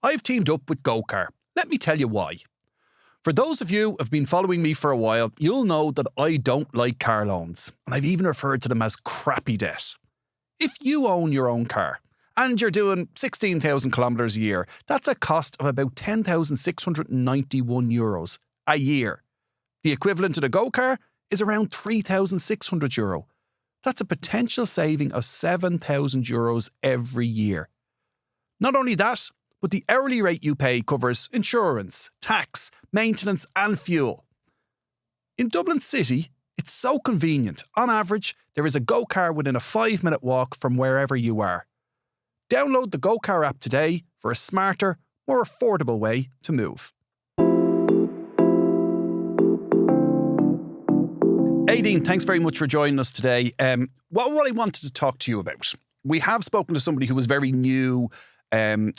I've teamed up with GoCar. Let me tell you why. For those of you who have been following me for a while, you'll know that I don't like car loans, and I've even referred to them as crappy debt. If you own your own car and you're doing 16,000 kilometres a year, that's a cost of about €10,691 a year. The equivalent to the GoCar is around €3,600. That's a potential saving of €7,000 every year. Not only that, but the hourly rate you pay covers insurance, tax, maintenance and fuel. In Dublin City, it's so convenient. On average, there is a GoCar within a 5-minute walk from wherever you are. Download the GoCar app today for a smarter, more affordable way to move. Éadoin, thanks very much for joining us today. What I wanted to talk to you about, we have spoken to somebody who was very new, who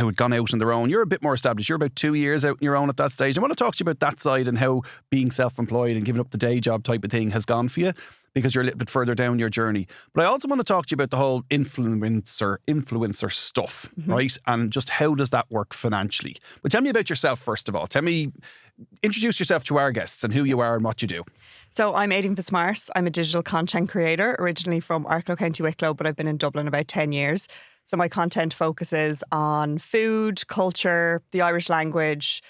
had gone out on their own. You're a bit more established. You're about 2 years out on your own at that stage. I want to talk to you about that side and how being self-employed and giving up the day job type of thing has gone for you, because you're a little bit further down your journey. But I also want to talk to you about the whole influencer stuff, right? And just how does that work financially? But tell me about yourself first of all. Introduce yourself to our guests and who you are and what you do. So I'm Eadoin Fitzmaurice. I'm a digital content creator, originally from Arklow, County Wicklow, but I've been in Dublin about 10 years. So my content focuses on food, culture, the Irish language.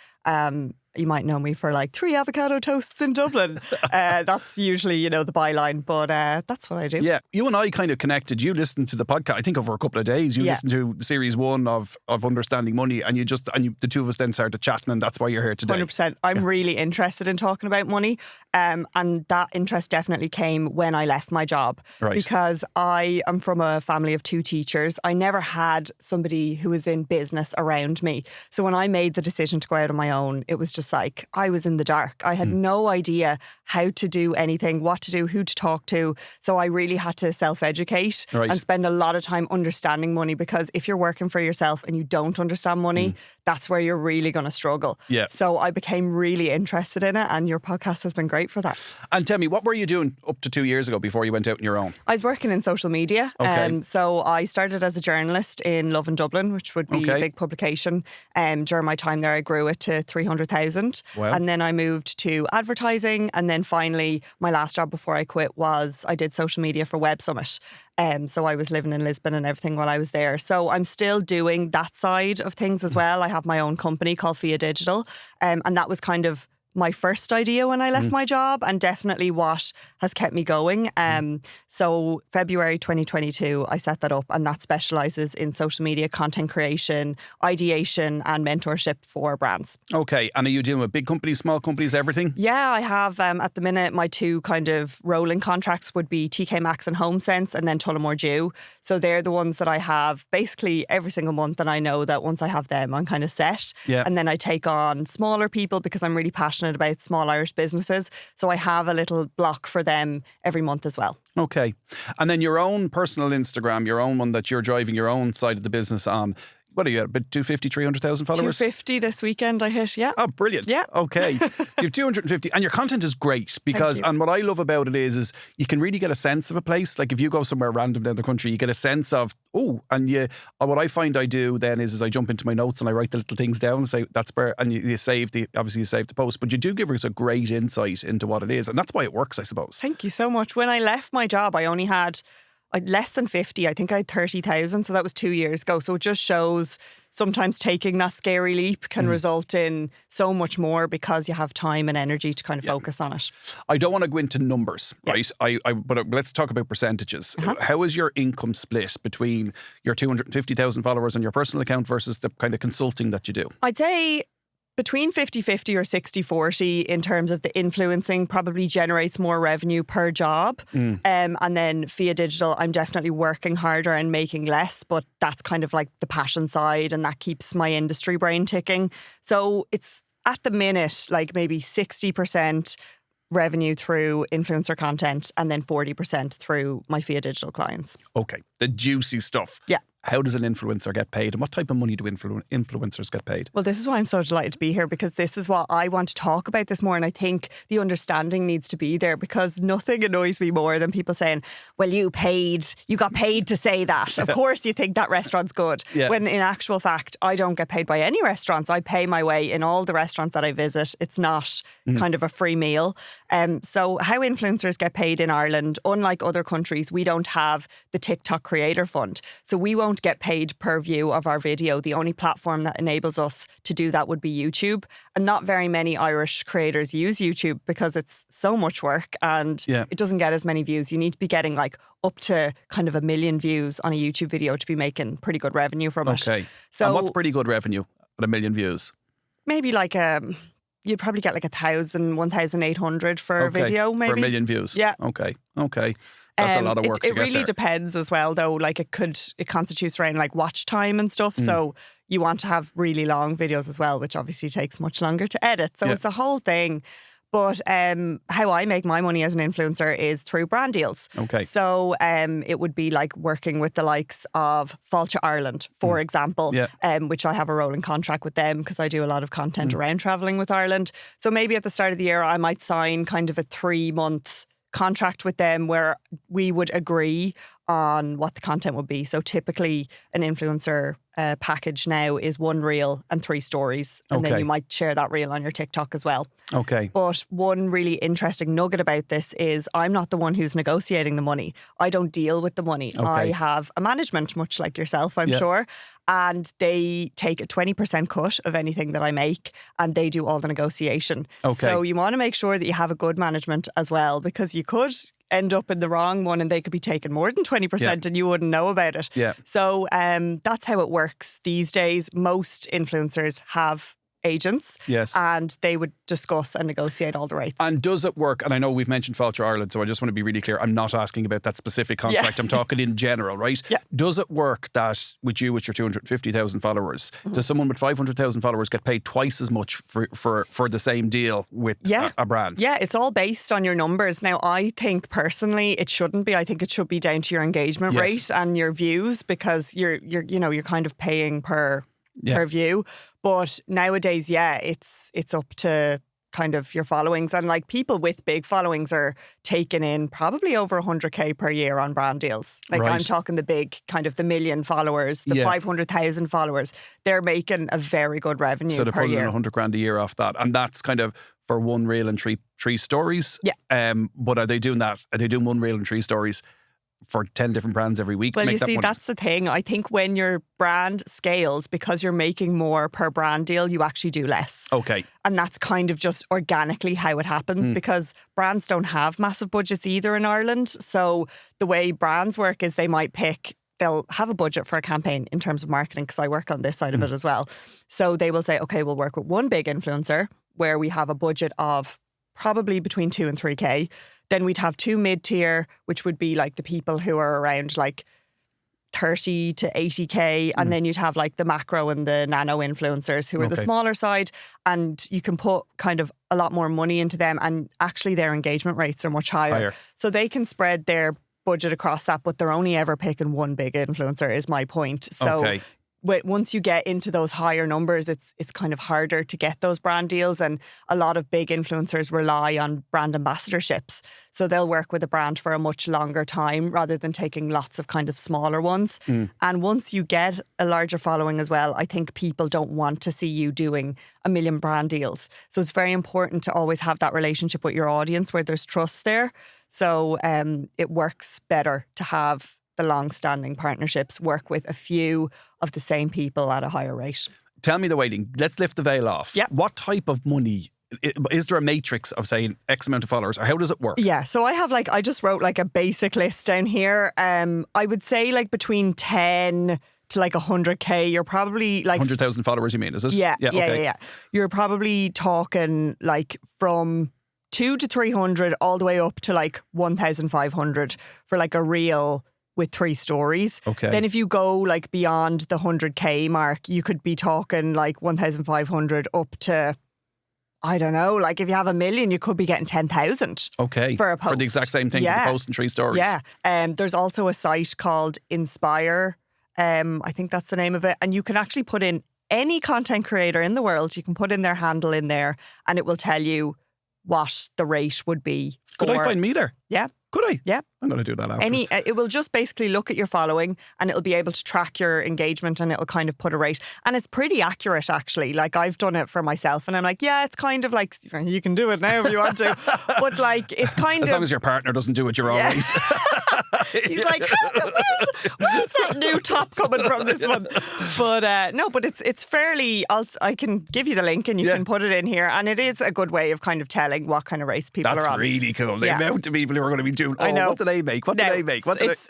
You might know me for like 3 avocado toasts in Dublin. That's usually, the byline, but that's what I do. Yeah, you and I kind of connected. You listened to the podcast, I think over a couple of days. You listened to series 1 of Understanding Money, and the two of us then started chatting, and that's why you're here today. 100%. I'm really interested in talking about money, and that interest definitely came when I left my job. Right. Because I am from a family of 2 teachers. I never had somebody who was in business around me. So when I made the decision to go out on my own, it was just like I was in the dark. I had no idea how to do anything, what to do, who to talk to. So I really had to self-educate and spend a lot of time understanding money, because if you're working for yourself and you don't understand money, that's where you're really going to struggle. Yeah. So I became really interested in it, and your podcast has been great for that. And tell me, what were you doing up to 2 years ago before you went out on your own? I was working in social media. Okay. So I started as a journalist in Love in Dublin, which would be a big publication. During my time there, I grew it to 300,000. Wow. And then I moved to advertising. And then finally, my last job before I quit was I did social media for Web Summit. So I was living in Lisbon and everything while I was there. So I'm still doing that side of things as well. I have my own company called Fia Digital. And that was kind of my first idea when I left my job, and definitely what has kept me going. So February 2022, I set that up, and that specialises in social media content creation, ideation and mentorship for brands. Okay. And are you dealing with big companies, small companies, everything? Yeah, I have. At the minute, my 2 kind of rolling contracts would be TK Maxx and HomeSense, and then Tullamore Dew. So they're the ones that I have basically every single month, and I know that once I have them, I'm kind of set. Yeah. And then I take on smaller people because I'm really passionate about small Irish businesses. So I have a little block for them every month as well. Okay. And then your own personal Instagram, your own one that you're driving your own side of the business on. What are you at? About 250, 300,000 followers? 250 this weekend I hit, yeah. Oh, brilliant. Yeah. Okay. You have 250. And your content is great because, and what I love about it is you can really get a sense of a place. Like if you go somewhere random down the country, you get a sense of, what I find I do then is I jump into my notes and I write the little things down and say, that's where, and you save the post, but you do give us a great insight into what it is. And that's why it works, I suppose. Thank you so much. When I left my job, I only had less than 50. I think I had 30,000. So that was 2 years ago. So it just shows sometimes taking that scary leap can result in so much more because you have time and energy to kind of focus on it. I don't want to go into numbers, right? But let's talk about percentages. How is your income split between your 250,000 followers on your personal account versus the kind of consulting that you do? I'd say between 50-50 or 60-40 in terms of the influencing probably generates more revenue per job. And then Fia Digital, I'm definitely working harder and making less, but that's kind of like the passion side and that keeps my industry brain ticking. So it's at the minute like maybe 60% revenue through influencer content and then 40% through my Fia Digital clients. Okay, the juicy stuff. Yeah. how does an influencer get paid, and what type of money do influencers get paid? Well, this is why I'm so delighted to be here, because this is what I want to talk about this more. And I think the understanding needs to be there, because nothing annoys me more than people saying, well, you got paid to say that. Of course you think that restaurant's good. Yeah. When in actual fact, I don't get paid by any restaurants. I pay my way in all the restaurants that I visit. It's not kind of a free meal. So how influencers get paid in Ireland, unlike other countries, we don't have the TikTok Creator Fund. So we won't get paid per view of our video. The only platform that enables us to do that would be YouTube. And not very many Irish creators use YouTube because it's so much work and it doesn't get as many views. You need to be getting like up to kind of 1 million views on a YouTube video to be making pretty good revenue from it. Okay. So and what's pretty good revenue at 1 million views? Maybe like you'd probably get like 1,000, 1,800 for a video, maybe. For 1 million views? Yeah. Okay. That's a lot of work to get there. It really depends as well, though. Like it constitutes around like watch time and stuff. So you want to have really long videos as well, which obviously takes much longer to edit. So it's a whole thing. But how I make my money as an influencer is through brand deals. Okay. So it would be like working with the likes of Fáilte Ireland, for example, which I have a rolling contract with them because I do a lot of content around travelling with Ireland. So maybe at the start of the year, I might sign kind of a 3-month contract with them where we would agree on what the content would be. So typically an influencer package now is 1 reel and 3 stories. And then you might share that reel on your TikTok as well. Okay. But one really interesting nugget about this is I'm not the one who's negotiating the money. I don't deal with the money. Okay. I have a management, much like yourself, I'm sure. And they take a 20% cut of anything that I make and they do all the negotiation. Okay. So you want to make sure that you have a good management as well, because you could end up in the wrong one and they could be taking more than 20% and you wouldn't know about it. Yeah. So that's how it works these days. Most influencers have agents. Yes. And they would discuss and negotiate all the rates. And does it work? And I know we've mentioned Fáilte Ireland, so I just want to be really clear. I'm not asking about that specific contract. I'm talking in general, right? Yeah. Does it work that with your 250,000 followers, does someone with 500,000 followers get paid twice as much for the same deal with a brand? Yeah, it's all based on your numbers. Now, I think personally it shouldn't be. I think it should be down to your engagement rate and your views, because you're kind of paying per view. But nowadays, it's up to kind of your followings, and like people with big followings are taking in probably over 100k per year on brand deals. Like I'm talking the big kind of the 1 million followers, the 500,000 followers. They're making a very good revenue per year. So they're pulling in 100 grand a year off that, and that's kind of for 1 reel and three stories. Yeah. But are they doing that? Are they doing 1 reel and 3 stories for 10 different brands every week? Well, to make you see, money? that's the thing. I think when your brand scales, because you're making more per brand deal, you actually do less. Okay. And that's kind of just organically how it happens, because brands don't have massive budgets either in Ireland. So the way brands work is they'll have a budget for a campaign in terms of marketing, because I work on this side of it as well. So they will say, okay, we'll work with one big influencer where we have a budget of probably between 2 and 3k. Then we'd have 2 mid-tier, which would be like the people who are around like 30 to 80k. And then you'd have like the macro and the nano influencers who are the smaller side. And you can put kind of a lot more money into them. And actually their engagement rates are much higher. So they can spread their budget across that, but they're only ever picking one big influencer is my point. So once you get into those higher numbers, it's kind of harder to get those brand deals, and a lot of big influencers rely on brand ambassadorships. So they'll work with a brand for a much longer time rather than taking lots of kind of smaller ones. And once you get a larger following as well, I think people don't want to see you doing 1 million brand deals. So it's very important to always have that relationship with your audience where there's trust there. So it works better to have the long-standing partnerships, work with a few of the same people at a higher rate. Tell me the weighting. Let's lift the veil off. Yeah. What type of money? Is there a matrix of saying X amount of followers, or how does it work? Yeah, so I just wrote like a basic list down here. I would say like between 10 to like 100k, you're probably like 100,000 followers, you mean, is it? Yeah. You're probably talking like from 200 to 300 all the way up to like 1,500 for like a reel with 3 stories. Okay. Then if you go like beyond the 100k mark, you could be talking like 1,500 up to, I don't know, like if you have 1 million, you could be getting 10,000 for a post. For the exact same thing, for the post and 3 stories. Yeah. There's also a site called Inspire I think that's the name of it. And you can actually put in any content creator in the world. You can put in their handle in there and it will tell you what the rate would be. Could I find me there? Yeah. Could I? Yeah. I'm going to do that afterwards. It will just basically look at your following and it'll be able to track your engagement and it'll kind of put a rate. And it's pretty accurate, actually. Like, I've done it for myself and I'm like, yeah, it's kind of like, you can do it now if you want to. But like, it's kind as long as your partner doesn't do it, you're all right. He's like, where's that new top coming from this one? But no, but it's fairly, I can give you the link and you can put it in here. And it is a good way of kind of telling what kind of race people are on. That's really cool. The amount of people who are going to be doing, what do they make? What do they make?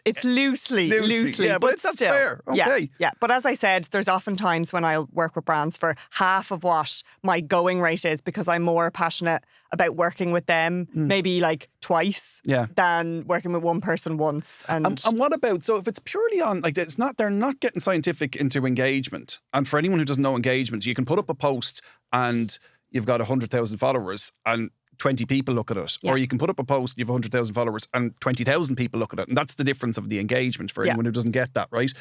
It's loosely. Yeah, but that's still, fair. Okay. Yeah. But as I said, there's often times when I'll work with brands for half of what my going rate is because I'm more passionate about working with them maybe like twice than working with one person once. And what about, so if it's purely on, like, they're not getting scientific into engagement. And for anyone who doesn't know engagement, you can put up a post and you've got 100,000 followers and 20 people look at it. Or you can put up a post, you have 100,000 followers and 20,000 people look at it. And that's the difference of the engagement for anyone who doesn't get that, right?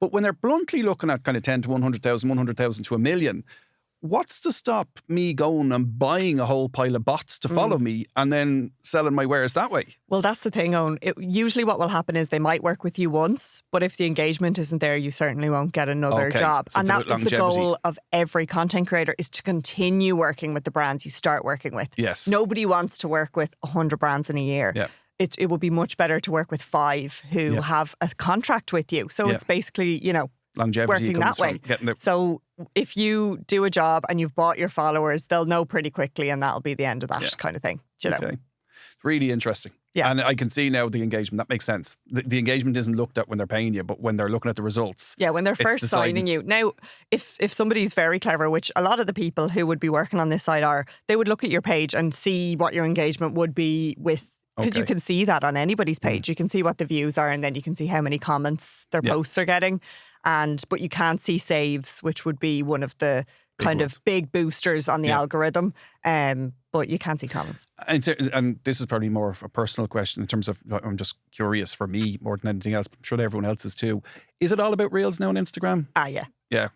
But when they're bluntly looking at kind of 10 to 100,000, 100,000 to a million, what's to stop me going and buying a whole pile of bots to follow me and then selling my wares that way? Well, that's the thing, Eoin. Usually what will happen is they might work with you once, but if the engagement isn't there, you certainly won't get another job. So and that is the goal of every content creator, is to continue working with the brands you start working with. Yes. Nobody wants to work with 100 brands in a year. Yeah. It would be much better to work with 5 who have a contract with you. So it's basically, longevity working that way. So if you do a job and you've bought your followers, they'll know pretty quickly and that'll be the end of that kind of thing. Do you know? Okay. It's really interesting. Yeah. And I can see now the engagement. That makes sense. The engagement isn't looked at when they're paying you, but when they're looking at the results. Yeah, when they're first signing you. Now, if somebody's very clever, which a lot of the people who would be working on this side are, they would look at your page and see what your engagement would be with. Because you can see that on anybody's page. You can see what the views are and then you can see how many comments their posts are getting. But you can't see saves, which would be one of the big boosters on the algorithm. But you can't see comments. And this is probably more of a personal question in terms of, I'm just curious for me more than anything else. I'm sure everyone else is too. Is it all about Reels now on Instagram? Yeah. Yeah.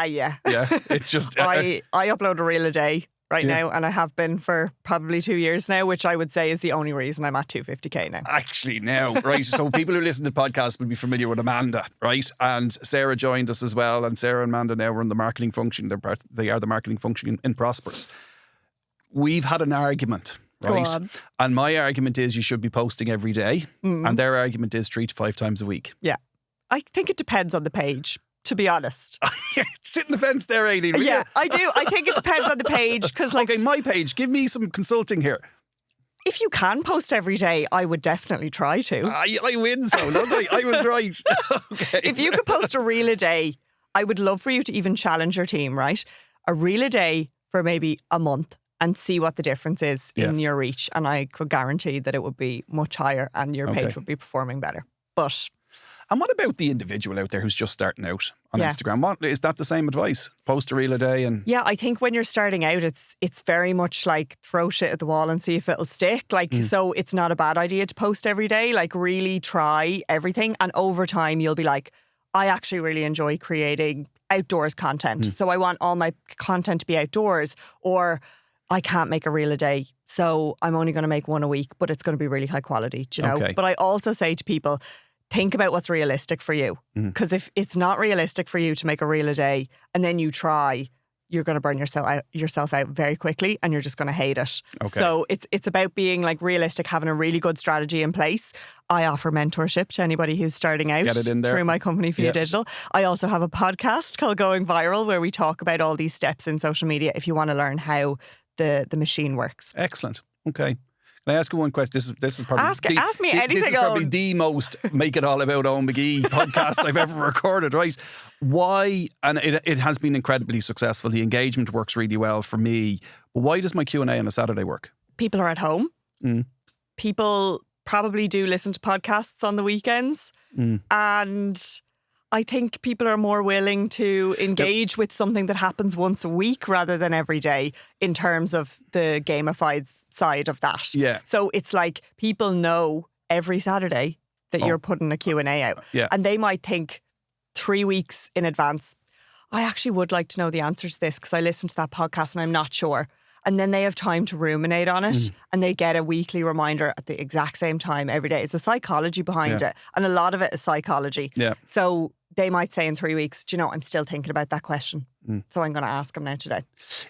Yeah. Yeah. It's just... I upload a reel a day now, and I have been for probably 2 years now, which I would say is the only reason I'm at 250k now. Actually, now, right? So people who listen to the podcast will be familiar with Amanda, right? And Sarah joined us as well, and Sarah and Amanda now run the marketing function. They are the marketing function in Prosperous. We've had an argument, right? Go on. And my argument is you should be posting every day, and their argument is 3 to 5 times a week. Yeah, I think it depends on the page, to be honest. Sit in the fence there, Aileen. Yeah, I do. I think it depends on the page because, okay, my page. Give me some consulting here. If you can post every day, I would definitely try to. I win, so don't I? I was right. Okay. If you could post a reel a day, I would love for you to even challenge your team, right? A reel a day for maybe a month and see what the difference is in your reach. And I could guarantee that it would be much higher and your page would be performing better. And what about the individual out there who's just starting out on Instagram? What is that the same advice? Post a reel a day and... Yeah, I think when you're starting out, it's very much like throw shit at the wall and see if it'll stick. So it's not a bad idea to post every day. Like, really try everything. And over time, you'll be like, I actually really enjoy creating outdoors content. So I want all my content to be outdoors. Or I can't make a reel a day, so I'm only going to make one a week, but it's going to be really high quality, do you know? Okay. But I also say to people, think about what's realistic for you. Because if it's not realistic for you to make a reel a day and then you try, you're going to burn yourself out very quickly and you're just going to hate it. Okay. So it's about being like realistic, having a really good strategy in place. I offer mentorship to anybody who's starting out through my company Via Digital. I also have a podcast called Going Viral where we talk about all these steps in social media if you want to learn how the machine works. Excellent. Okay. Can I ask you one question? This is probably ask me anything. This is probably the most make it all about Eoin McGee podcast I've ever recorded. Right? Why? And it has been incredibly successful. The engagement works really well for me. But why does my Q&A on a Saturday work? People are at home. People probably do listen to podcasts on the weekends, and I think people are more willing to engage with something that happens once a week rather than every day in terms of the gamified side of that. Yeah. So it's like people know every Saturday that you're putting a Q&A out. Yeah. And they might think, 3 weeks in advance. I actually would like to know the answer to this because I listened to that podcast and I'm not sure. And then they have time to ruminate on it and they get a weekly reminder at the exact same time every day. It's the psychology behind it. And a lot of it is psychology. Yeah. So they might say in 3 weeks, do you know, I'm still thinking about that question. So I'm going to ask them now today.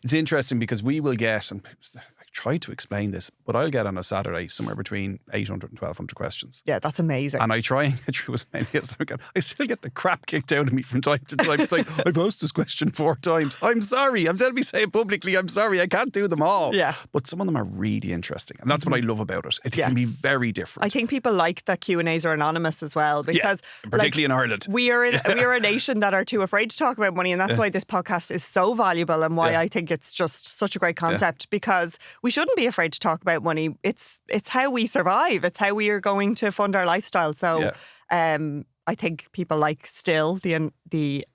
It's interesting because we will get, and I tried to explain this, but I'll get on a Saturday somewhere between 800 and 1,200 questions. Yeah, that's amazing. And I try and get through as many as I can. I still get the crap kicked out of me from time to time. It's like, I've asked this question 4 times. I'm sorry. I'm telling me, say it publicly. I'm sorry. I can't do them all. Yeah. But some of them are really interesting. And that's what I love about it. It can be very different. I think people like that Q&As are anonymous as well because particularly in Ireland. We are a nation that are too afraid to talk about money, and that's why this podcast is so valuable and why I think it's just such a great concept because we shouldn't be afraid to talk about money. It's how we survive. It's how we are going to fund our lifestyle. So I think people like still the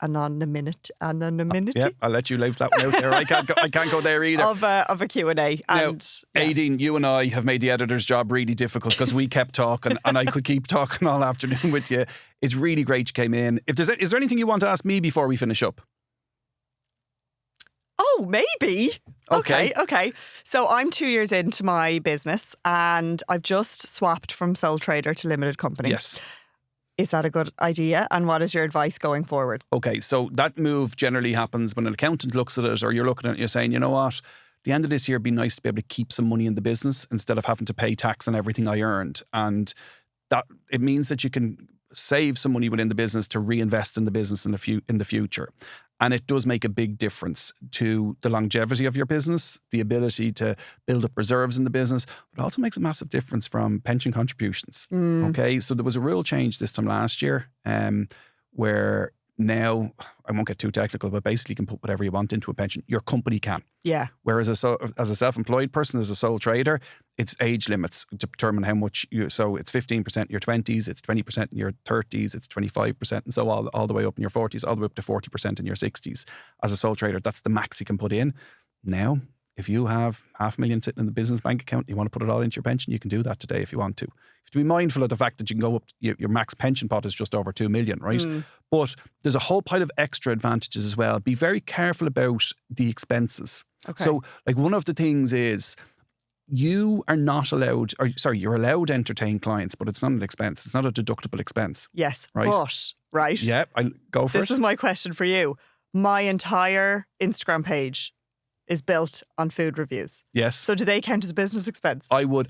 anonymity. Yeah, I'll let you leave that one out there. I can't go there either. Of a Q&A. Now, Éadoin, you and I have made the editor's job really difficult because we kept talking and I could keep talking all afternoon with you. It's really great you came in. Is there anything you want to ask me before we finish up? Oh, maybe. Okay. So I'm 2 years into my business and I've just swapped from sole trader to limited company. Yes. Is that a good idea? And what is your advice going forward? Okay, so that move generally happens when an accountant looks at it or you're looking at it and you're saying, you know what, the end of this year it'd be nice to be able to keep some money in the business instead of having to pay tax on everything I earned. And that it means that you can save some money within the business to reinvest in the business in the future. And it does make a big difference to the longevity of your business, the ability to build up reserves in the business, but it also makes a massive difference from pension contributions. Okay, so there was a rule change this time last year where now, I won't get too technical, but basically you can put whatever you want into a pension. Your company can. Yeah. Whereas as a self-employed person, as a sole trader, it's age limits to determine how much so it's 15% in your 20s, it's 20% in your 30s, it's 25%, and so all the way up in your 40s, all the way up to 40% in your 60s. As a sole trader, that's the max you can put in. Now, if you have $500,000 sitting in the business bank account, you want to put it all into your pension, you can do that today if you want to. You have to be mindful of the fact that you can go up, your max pension pot is just over 2 million, right? But there's a whole pile of extra advantages as well. Be very careful about the expenses. Okay. So, like, one of the things is you are not allowed, you're allowed to entertain clients, but it's not an expense. It's not a deductible expense. Yes, right? But, right. Yeah, I'll go for it. This is my question for you. My entire Instagram page is built on food reviews. Yes. So do they count as a business expense? I would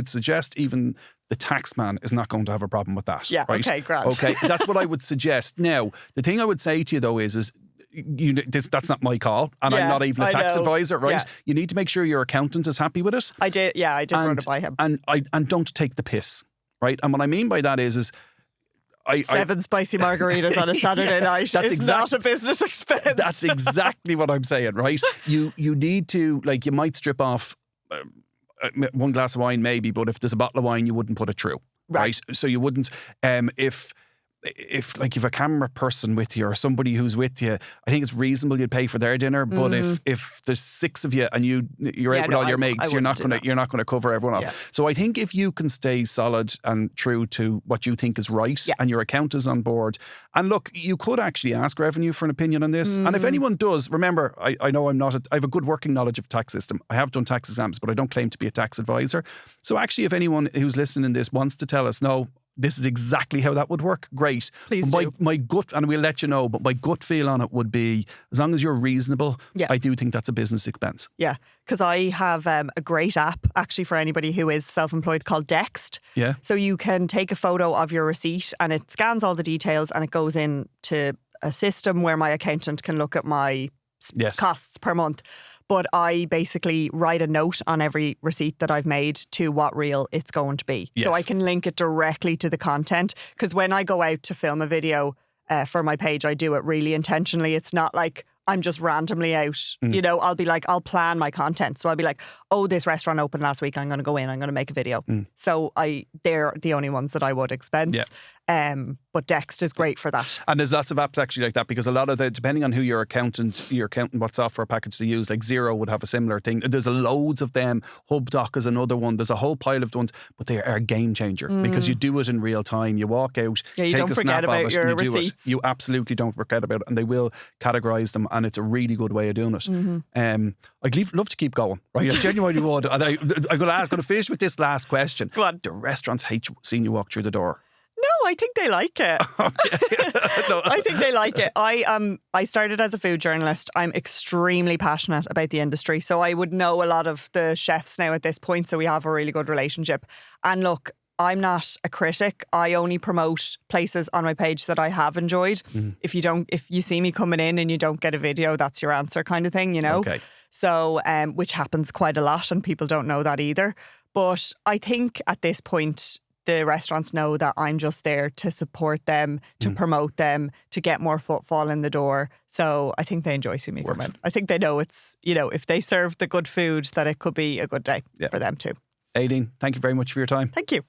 suggest even the tax man is not going to have a problem with that. Yeah, right? okay, grand. Okay, that's what I would suggest. Now, the thing I would say to you though is that's not my call, and I'm not even a tax advisor, right? Yeah. You need to make sure your accountant is happy with it. I did run it by him. And don't take the piss, right? And what I mean by that is 7 spicy margaritas on a Saturday night is not a business expense. That's exactly what I'm saying, right? You need to, like, you might strip off 1 glass of wine maybe, but if there's a bottle of wine, you wouldn't put it through, right? So you wouldn't, if you've a camera person with you or somebody who's with you, I think it's reasonable you'd pay for their dinner. But if there's 6 of you and you're out with all your mates, you're not going to cover everyone off. So I think if you can stay solid and true to what you think is right, and your account is on board, and look, you could actually ask Revenue for an opinion on this. And if anyone does, remember, I know I have a good working knowledge of tax system. I have done tax exams, but I don't claim to be a tax advisor. So actually, if anyone who's listening to this wants to tell us, no, this is exactly how that would work, great. Please do. My gut, and we'll let you know, but my gut feel on it would be, as long as you're reasonable, I do think that's a business expense. Yeah, because I have a great app, actually, for anybody who is self-employed called Dext. Yeah. So you can take a photo of your receipt and it scans all the details and it goes into a system where my accountant can look at my costs per month. But I basically write a note on every receipt that I've made to what reel it's going to be. Yes. So I can link it directly to the content. Because when I go out to film a video for my page, I do it really intentionally. It's not like I'm just randomly out. You know, I'll plan my content. So I'll be like, oh, this restaurant opened last week. I'm going to go in. I'm going to make a video. So they're the only ones that I would expense. But Dext is great for that. And there's lots of apps actually like that, because a lot of depending on who your accountant, what software package they use, like Xero would have a similar thing. There's loads of them. HubDoc is another one. There's a whole pile of ones, but they are a game changer because you do it in real time. You walk out, you take don't a forget snap about of it, your and you receipts. do it. You absolutely don't forget about it, and they will categorise them, and it's a really good way of doing it. I'd love to keep going. Right, I genuinely would. And I'm going to finish with this last question. Go on. Do restaurants hate seeing you walk through the door? No, I think they like it. No. I think they like it. I started as a food journalist. I'm extremely passionate about the industry, so I would know a lot of the chefs now at this point, so we have a really good relationship. And look, I'm not a critic. I only promote places on my page that I have enjoyed. If you see me coming in and you don't get a video, that's your answer kind of thing, you know? Okay. So, which happens quite a lot, and people don't know that either. But I think at this point, the restaurants know that I'm just there to support them, to promote them, to get more footfall in the door. So I think they enjoy seeing me come in. I think they know it's, if they serve the good food, that it could be a good day for them too. Éadoin, thank you very much for your time. Thank you.